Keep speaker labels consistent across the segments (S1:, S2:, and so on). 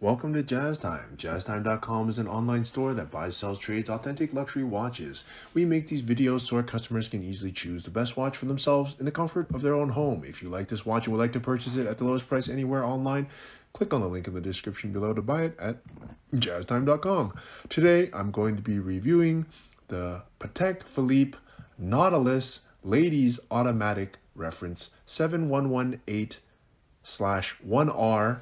S1: Welcome to Jazz Time. JazzTime.com is an online store that buys, sells, trades authentic luxury watches. We make these videos so our customers can easily choose the best watch for themselves in the comfort of their own home. If you like this watch and would like to purchase it at the lowest price anywhere online, click on the link in the description below to buy it at JazzTime.com. Today, I'm going to be reviewing the Patek Philippe Nautilus Ladies Automatic Reference 7118/1R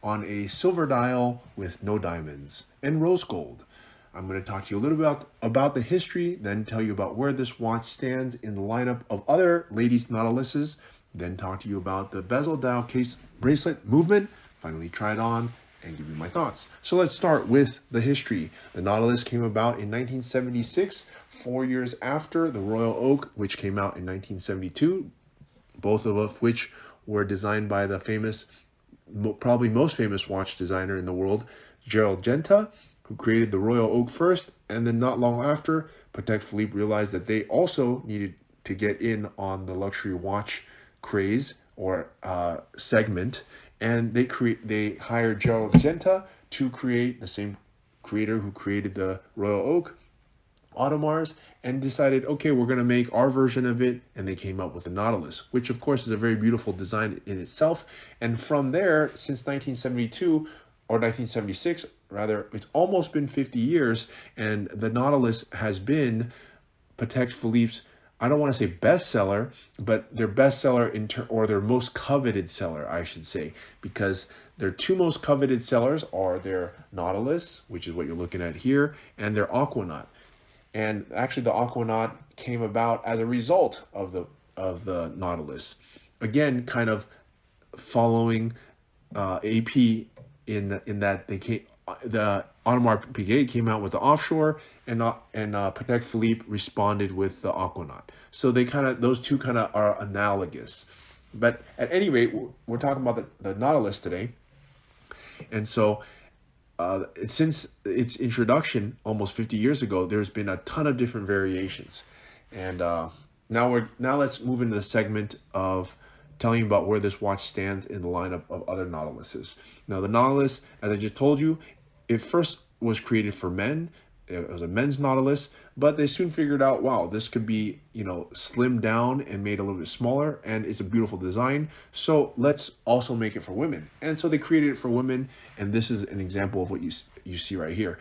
S1: on a silver dial with no diamonds and rose gold. I'm going to talk to you a little bit about the history, then tell you about where this watch stands in the lineup of other ladies Nautiluses, then talk to you about the bezel dial case bracelet movement, finally try it on and give you my thoughts. So let's start with the history. The Nautilus came about in 1976, 4 years after the Royal Oak, which came out in 1972, both of which were designed by the famous, probably most famous watch designer in the world, Gerald Genta, who created the Royal Oak first, and then not long after, Patek Philippe realized that they also needed to get in on the luxury watch craze or segment, and they hired Gerald Genta to create, the same creator who created the Royal Oak, Audemars, and decided, okay, we're going to make our version of it, and they came up with the Nautilus, which of course is a very beautiful design in itself. And from there, since 1972 or 1976 rather, it's almost been 50 years, and the Nautilus has been Patek Philippe's, I don't want to say bestseller, but their bestseller or their most coveted seller, I should say, because their two most coveted sellers are their Nautilus, which is what you're looking at here, and their Aquanaut. And actually, the Aquanaut came about as a result of the Nautilus. Again, kind of following AP in that the Audemars Piguet came out with the offshore, and Patek Philippe responded with the Aquanaut. So those two kind of are analogous. But at any rate, we're talking about the Nautilus today, and so. Since its introduction almost 50 years ago, there's been a ton of different variations, and now let's move into the segment of telling you about where this watch stands in the lineup of other Nautiluses. Now, the Nautilus, as I just told you, it first was created for men. It was a men's Nautilus, but they soon figured out, wow, this could be, slimmed down and made a little bit smaller, and it's a beautiful design. So let's also make it for women. And so they created it for women, and this is an example of what you see right here.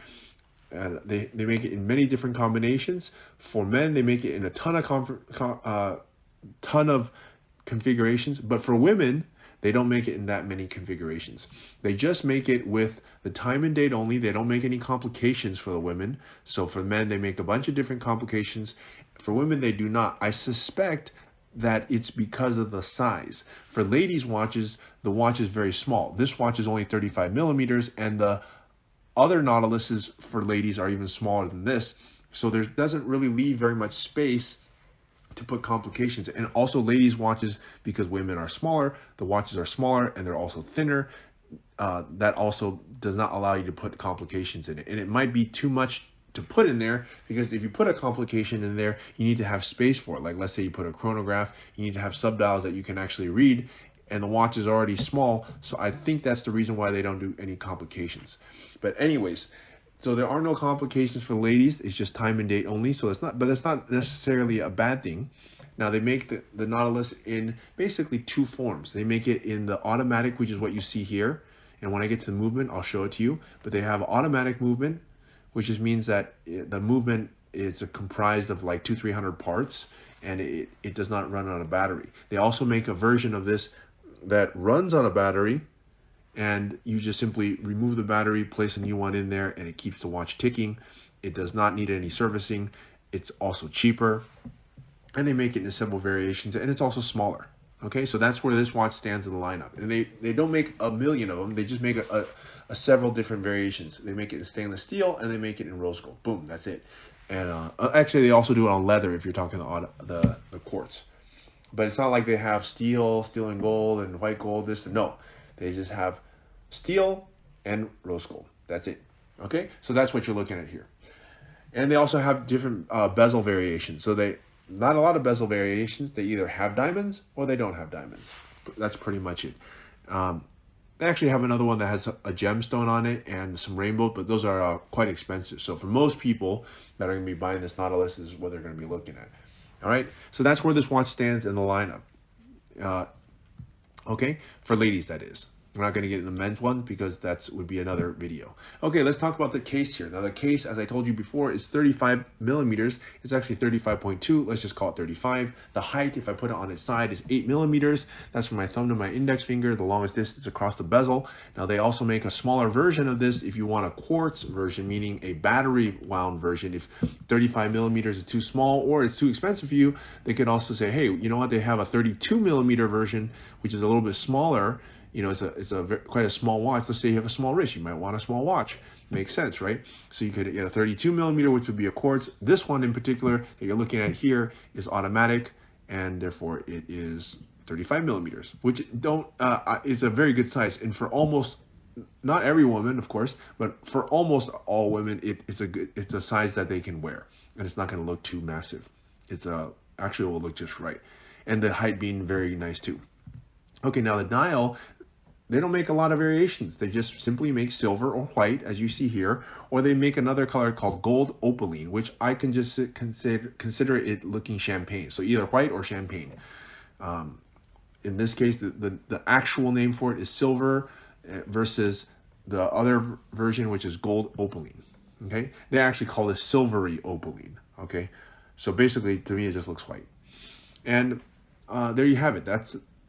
S1: And they make it in many different combinations. For men, they make it in a ton of configurations, but for women, they don't make it in that many configurations. They just make it with the time and date only. They don't make any complications for the women. So for men, they make a bunch of different complications. For women, they do not. I suspect that it's because of the size. For ladies' watches, the watch is very small. This watch is only 35 millimeters, and the other Nautiluses for ladies are even smaller than this. So there doesn't really leave very much space to put complications. And also ladies' watches, because women are smaller, the watches are smaller and they're also thinner. That also does not allow you to put complications in it. And it might be too much to put in there, because if you put a complication in there, you need to have space for it. Like, let's say you put a chronograph, you need to have subdials that you can actually read, and the watch is already small. So I think that's the reason why they don't do any complications. But anyways, so there are no complications for ladies. It's just time and date only. So it's not necessarily a bad thing. Now, they make the Nautilus in basically two forms. They make it in the automatic, which is what you see here. And when I get to the movement, I'll show it to you. But they have automatic movement, which means that the movement is comprised of like 200-300 parts, and it does not run on a battery. They also make a version of this that runs on a battery, and you just simply remove the battery, place a new one in there, and it keeps the watch ticking. It does not need any servicing. It's also cheaper, and they make it in several variations, and it's also smaller. Okay, so that's where this watch stands in the lineup. And they don't make a million of them. They just make a several different variations. They make it in stainless steel, and they make it in rose gold. Boom, that's it. And actually, they also do it on leather if you're talking the quartz. But it's not like they have steel and gold, and white gold, this and no. They just have steel and rose gold. That's it. Okay, so that's what you're looking at here. And they also have different bezel variations. So not a lot of bezel variations. They either have diamonds or they don't have diamonds. That's pretty much it. They actually have another one that has a gemstone on it and some rainbow, but those are quite expensive. So for most people that are going to be buying this Nautilus, this is what they're going to be looking at. All right, so that's where this watch stands in the lineup. Okay, for ladies, that is. We're not going to get in the men's one because that would be another video. Okay, let's talk about the case here. Now the case, as I told you before, is 35 millimeters. It's actually 35.2. Let's just call it 35. The height, if I put it on its side, is 8 millimeters. That's from my thumb to my index finger, the longest distance across the bezel. Now they also make a smaller version of this if you want a quartz version, meaning a battery wound version. If 35 millimeters is too small or it's too expensive for you, they could also say, hey, you know what? They have a 32 millimeter version, which is a little bit smaller. You know, it's quite a small watch. Let's say you have a small wrist, you might want a small watch. Makes sense, right? So you could get a 32 millimeter, which would be a quartz. This one in particular that you're looking at here is automatic, and therefore it is 35 millimeters, which it's a very good size. And for almost, not every woman, of course, but for almost all women, it's a size that they can wear, and it's not going to look too massive. Actually will look just right, and the height being very nice too. Okay, now the dial, they don't make a lot of variations. They just simply make silver or white, as you see here, or they make another color called gold opaline, which I can just consider it looking champagne. So either white or champagne. In this case, the actual name for it is silver versus the other version, which is gold opaline. Okay, they actually call this silvery opaline. Okay, so basically, to me, it just looks white. And there you have it.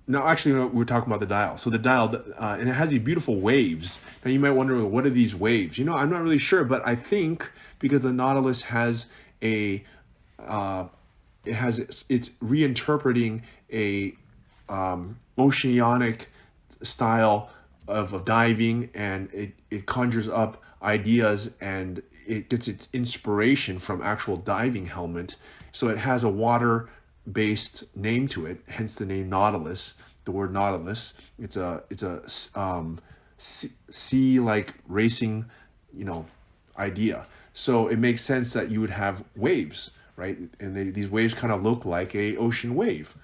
S1: Now, actually, we're talking about the dial. So the dial, and it has these beautiful waves. Now, you might wonder, what are these waves? You know, I'm not really sure, but I think because the Nautilus has it's reinterpreting a oceanic style of diving, and it conjures up ideas, and it gets its inspiration from actual diving helmet. So it has a water-based name to it, hence the name Nautilus. The word Nautilus. It's a sea-like racing, idea. So it makes sense that you would have waves, right? And these waves kind of look like a ocean wave,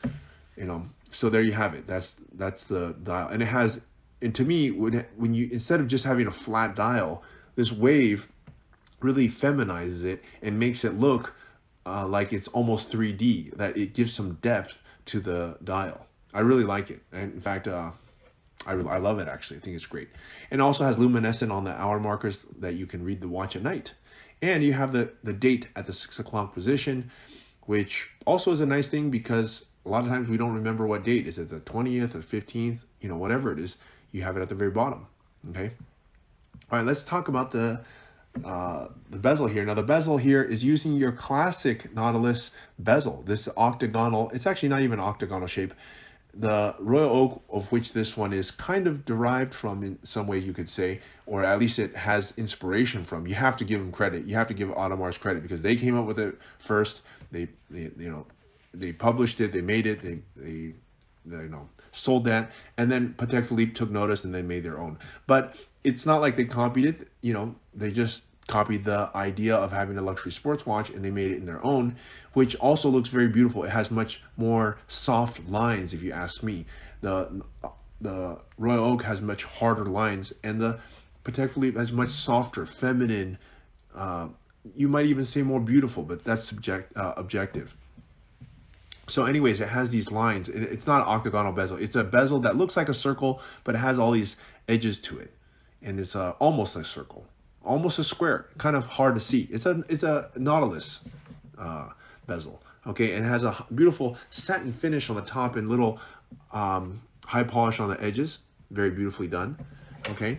S1: So there you have it. That's the dial, and it has. And to me, when you, instead of just having a flat dial, this wave really feminizes it and makes it look like it's almost 3D, that it gives some depth to the dial. I really like it. And in fact, I love it, actually. I think it's great. And it also has luminescent on the hour markers that you can read the watch at night. And you have the date at the 6 o'clock position, which also is a nice thing because a lot of times we don't remember what date. Is it the 20th or 15th? Whatever it is, you have it at the very bottom. Okay. All right, let's talk about the bezel here. Now the bezel here is using your classic Nautilus bezel. This octagonal, it's actually not even octagonal shape. The royal oak, of which this one is kind of derived from in some way, you could say, or at least it has inspiration from. You have to give them credit. You have to give Audemars credit because they came up with it first. They published it, they made it, they sold that, and then Patek Philippe took notice and they made their own. But it's not like they copied it, they just copied the idea of having a luxury sports watch and they made it in their own, which also looks very beautiful. It has much more soft lines, if you ask me. The Royal Oak has much harder lines, and the Patek Philippe has much softer, feminine, you might even say more beautiful, but that's objective. So anyways, it has these lines. It's not an octagonal bezel. It's a bezel that looks like a circle, but it has all these edges to it. And it's almost a circle, almost a square, kind of hard to see. It's a Nautilus bezel. Okay, and it has a beautiful satin finish on the top and little high polish on the edges. Very beautifully done. Okay,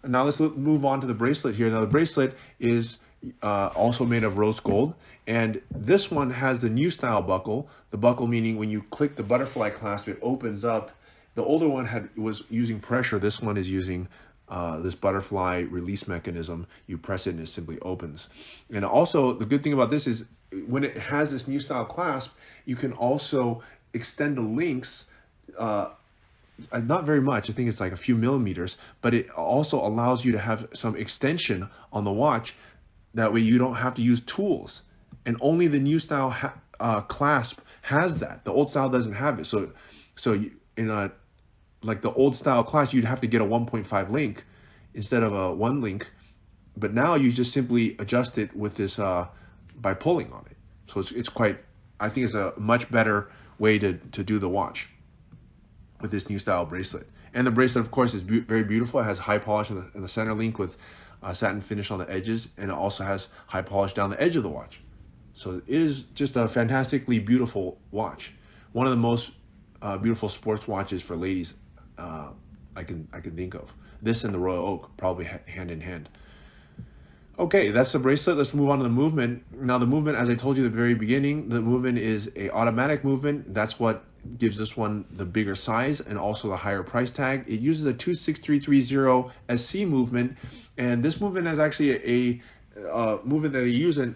S1: and now let's move on to the bracelet here. Now the bracelet is also made of rose gold, and this one has the new style buckle. The buckle meaning when you click the butterfly clasp, it opens up. The older one was using pressure. This one is using this butterfly release mechanism. You press it and it simply opens. And also the good thing about this is when it has this new style clasp, you can also extend the links, not very much, I think it's like a few millimeters, but it also allows you to have some extension on the watch. That way you don't have to use tools. And only the new style clasp has that. The old style doesn't have it. So in a like the old style class, you'd have to get a 1.5 link instead of a 1 link. But now you just simply adjust it with this by pulling on it. So it's quite, I think it's a much better way to do the watch with this new style bracelet. And the bracelet, of course, is very beautiful. It has high polish in the center link with satin finish on the edges, and it also has high polish down the edge of the watch. So it is just a fantastically beautiful watch. One of the most beautiful sports watches for ladies I can think of. This and the Royal Oak, probably hand in hand. Okay, that's the bracelet. Let's move on to the movement. Now the movement, as I told you at the very beginning, the movement is a automatic movement. That's what gives this one the bigger size and also the higher price tag. It uses a 26330 SC movement, and this movement is actually a movement that they use in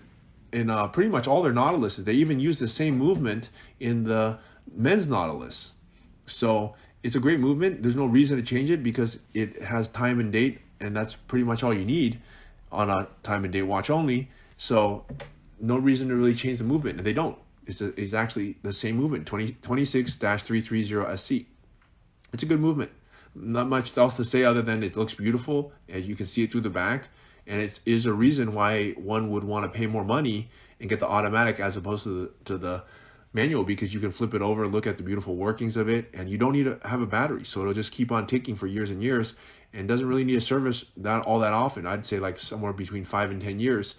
S1: pretty much all their Nautiluses. They even use the same movement in the men's Nautilus. So it's a great movement. There's no reason to change it because it has time and date, and that's pretty much all you need on a time and date watch only. So no reason to really change the movement, and they don't. It's actually the same movement, 26-330 SC. It's a good movement. Not much else to say other than it looks beautiful, as you can see it through the back, and it is a reason why one would want to pay more money and get the automatic as opposed to the manual, because you can flip it over, look at the beautiful workings of it, and you don't need to have a battery, so it'll just keep on ticking for years and years, and doesn't really need a service all that often. I'd say like somewhere between 5 and 10 years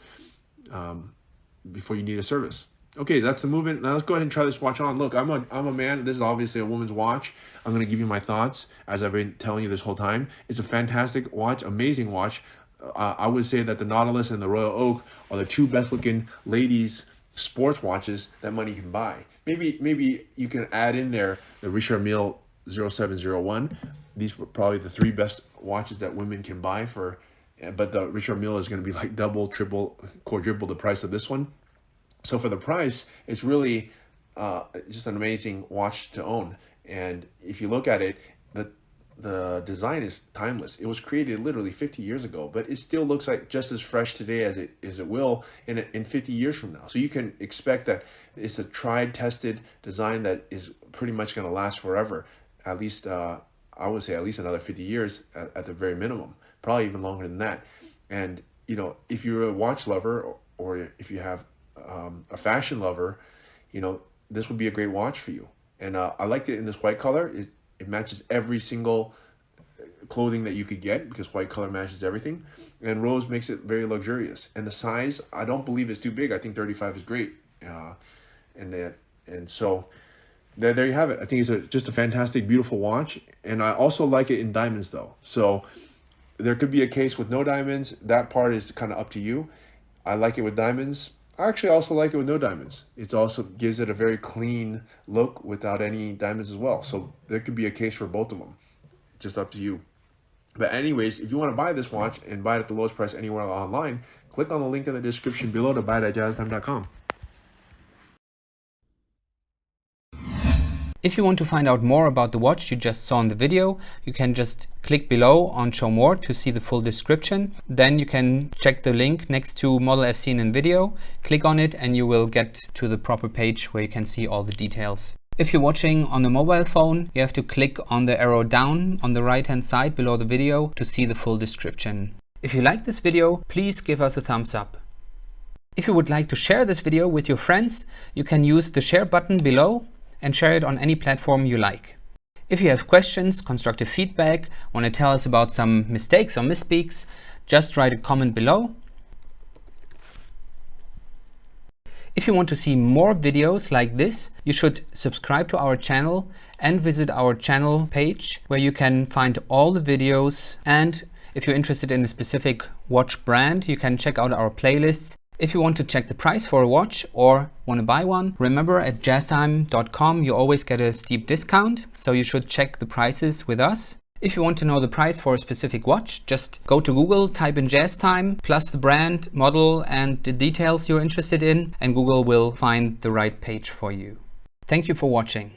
S1: before you need a service. Okay, that's the movement. Now let's go ahead and try this watch on. Look, I'm a man. This is obviously a woman's watch. I'm going to give you my thoughts as I've been telling you this whole time. It's a fantastic watch, amazing watch. I would say that the Nautilus and the Royal Oak are the two best looking ladies sports watches that money can buy. Maybe you can add in there the Richard Mille 0701. These were probably the 3 best watches that women can buy for, but the Richard Mille is going to be like double, triple, quadruple the price of this one. So for the price, it's really just an amazing watch to own. And if you look at it, the design is timeless. It was created literally 50 years ago, but it still looks like just as fresh today as it will in 50 years from now. So you can expect that it's a tried, tested design that is pretty much going to last forever. At least, I would say at least another 50 years at the very minimum, probably even longer than that. And, you know, if you're a watch lover or if you have a fashion lover, you know, this would be a great watch for you. And I liked it in this white color. It matches every single clothing that you could get because white color matches everything. And rose makes it very luxurious. And the size, I don't believe it's too big. I think 35 is great. And so there you have it. I think it's just a fantastic, beautiful watch. And I also like it in diamonds though. So there could be a case with no diamonds. That part is kind of up to you. I like it with diamonds. I actually also like it with no diamonds. It also gives it a very clean look without any diamonds as well. So there could be a case for both of them. It's just up to you. But anyways, if you want to buy this watch and buy it at the lowest price anywhere online, click on the link in the description below to buy it at jazztime.com.
S2: If you want to find out more about the watch you just saw in the video, you can just click below on Show More to see the full description. Then you can check the link next to Model as seen in video, click on it and you will get to the proper page where you can see all the details. If you're watching on a mobile phone, you have to click on the arrow down on the right hand side below the video to see the full description. If you like this video, please give us a thumbs up. If you would like to share this video with your friends, you can use the share button below and share it on any platform you like. If you have questions, constructive feedback, want to tell us about some mistakes or misspeaks, just write a comment below. If you want to see more videos like this, you should subscribe to our channel and visit our channel page where you can find all the videos. And if you're interested in a specific watch brand, you can check out our playlists. If you want to check the price for a watch or want to buy one, remember at jazztime.com you always get a steep discount, so you should check the prices with us. If you want to know the price for a specific watch, just go to Google, type in JazzTime, plus the brand, model and the details you're interested in, and Google will find the right page for you. Thank you for watching.